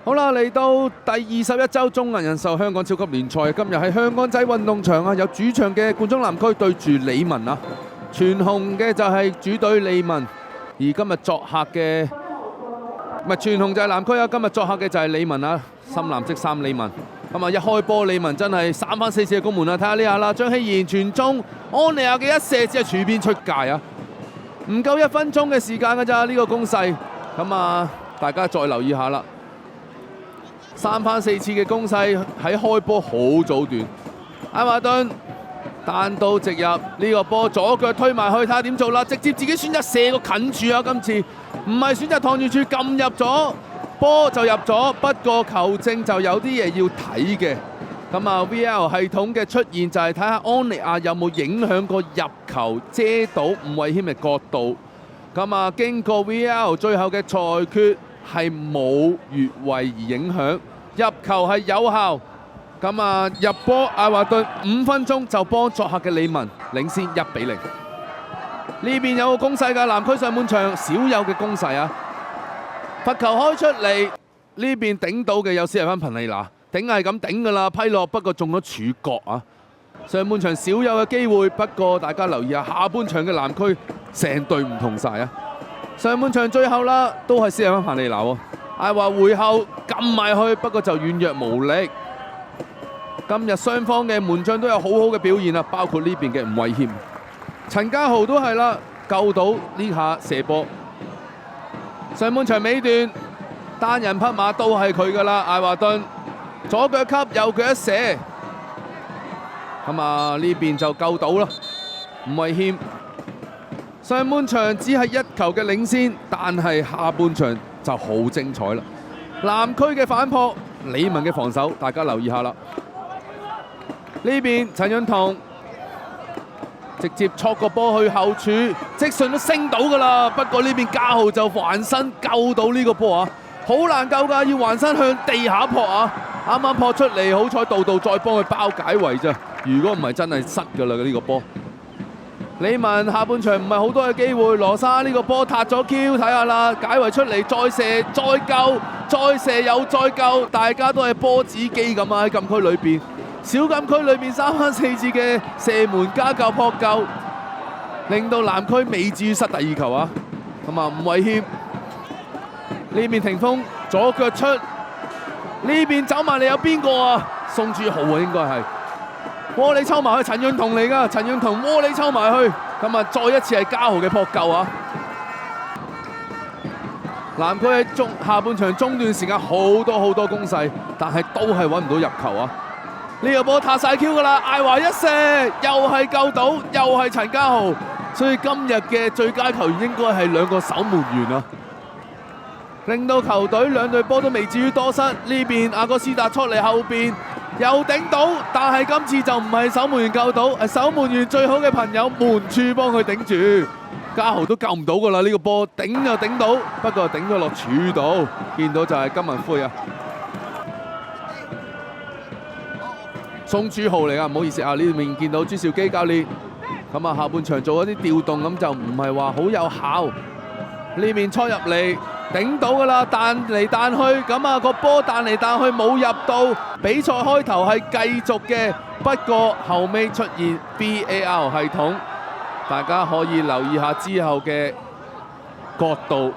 好啦，嚟到第21週中銀人壽香港超級聯賽，今日喺香港仔運動場啊，有主場嘅冠忠南區對住理文啊，全紅嘅就係主隊理文，而今日作客嘅唔係全紅就係南區啊，今日作客嘅就係理文啊，深藍色衫理文。咁啊，一開波理文真係3番4次嘅攻門啊！睇下呢下啦，張希賢傳中，安尼亞嘅一射只係柱邊出界啊！唔夠1分鐘嘅時間㗎咋呢個攻勢，咁啊，大家再留意下啦。3番4次嘅攻勢喺開波好早段，艾華頓彈到直入呢個波，左腳推埋去睇下點做啦，直接自己選擇射個近柱啊！今次唔係選擇趟住柱撳入咗。波就入咗，不過球證就有啲嘢要睇嘅。咁啊 ，VAR 系統嘅出現就係睇下安尼亞有冇影響個入球遮到吳慧謙嘅角度。咁啊，經過 VAR 最後嘅裁決係冇越位而影響，入球係有效。咁啊，入波艾華頓5分鐘就幫作客嘅理文領先1-0。呢邊有個攻勢㗎，南區上半場少有嘅攻勢啊！罰球開出嚟，呢邊頂到嘅有史提芬彭利拿，頂係咁頂㗎啦，批落不過中咗柱角啊！上半場少有嘅機會，不過大家留意下下半場嘅南區成隊唔同晒啊！上半場最後啦，都係史提芬彭利拿喎，嗌話回後撳埋去，不過就軟弱無力。今日雙方嘅門將都有好好嘅表現啊，包括呢邊嘅吳慧謙、陳家豪都係啦，救到呢下射波。上半場尾段單人匹馬都係佢㗎啦，艾華頓左腳吸右腳一射，咁啊呢邊就救到啦。吳慧謙上半場只係1球嘅領先，但係下半場就好精彩啦。南區嘅反撲，理文嘅防守，大家留意下啦。呢邊陳潤彤直接戳個波去後柱，即順都升到㗎啦。不過呢邊家豪就還身救到呢個波啊，好難救㗎，要還身向地下撲啊。啱啱撲出嚟，好彩道再幫佢包解圍啫。如果唔係真係失㗎啦呢個波。理文下半場唔係好多嘅機會，羅莎呢個波撻咗 Q， 睇下啦，解圍出嚟再射再救，再射又再救，大家都係波子機咁啊喺禁區裏邊。小禁區裏面3番4次嘅射門加救撲救，令到南區未至於失第2球啊！咁啊，吳慧謙呢邊霆鋒左腳出，呢邊走埋嚟有邊個啊？宋朱豪啊，應該係窩里抽埋去，陳潤彤嚟㗎，陳潤彤窩里抽埋去，咁啊，再一次係家豪嘅撲救啊！南區喺下半場中段時間好多攻勢，但係都係揾唔到入球啊！呢個波撻晒 Q 㗎啦，艾華一射又係救到，又係陳家豪，所以今日嘅最佳球員應該係2個守門員啊，令到球隊2隊波都未至於多失。呢邊阿哥斯達出嚟後邊又頂到，但係今次就唔係守門員救到，係守門員最好嘅朋友門柱幫佢頂住，家豪都救唔到㗎啦。呢個波頂就頂到，不過頂咗落柱度，見到就係金文輝啊。宋朱豪嚟㗎，唔好意思啊！呢邊見到朱兆基教練，咁啊下半場做一啲調動，咁就唔係話好有效。呢邊衝入嚟頂到㗎啦，彈嚟彈去，咁啊個波彈嚟彈去冇入到。比賽開頭係繼續嘅，不過後尾出現 VAR 系統，大家可以留意下之後嘅角度。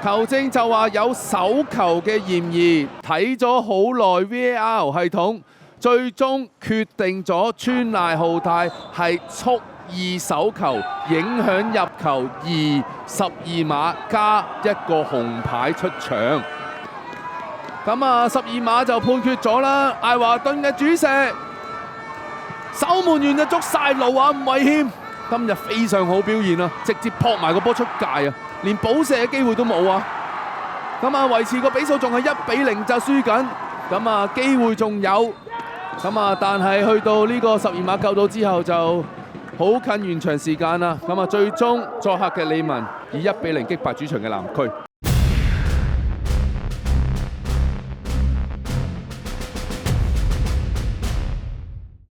球證就話有手球嘅嫌疑，睇咗好耐 VAR 系統。最終決定咗川賴浩泰係蓄意手球，影響入球12碼加1個紅牌出場。咁啊12碼就判決咗啦。艾華頓嘅主射，守門員就捉晒路啊！吳慧謙今日非常好表現啊，直接撲埋個波出界啊，連補射嘅機會都冇啊！咁啊維持個比數仲係1-0就輸緊，咁啊機會仲有。咁啊，但係去到呢個12碼救到之後就好近完場時間啦。咁啊，最終作客嘅理文以1-0擊敗主場嘅南區。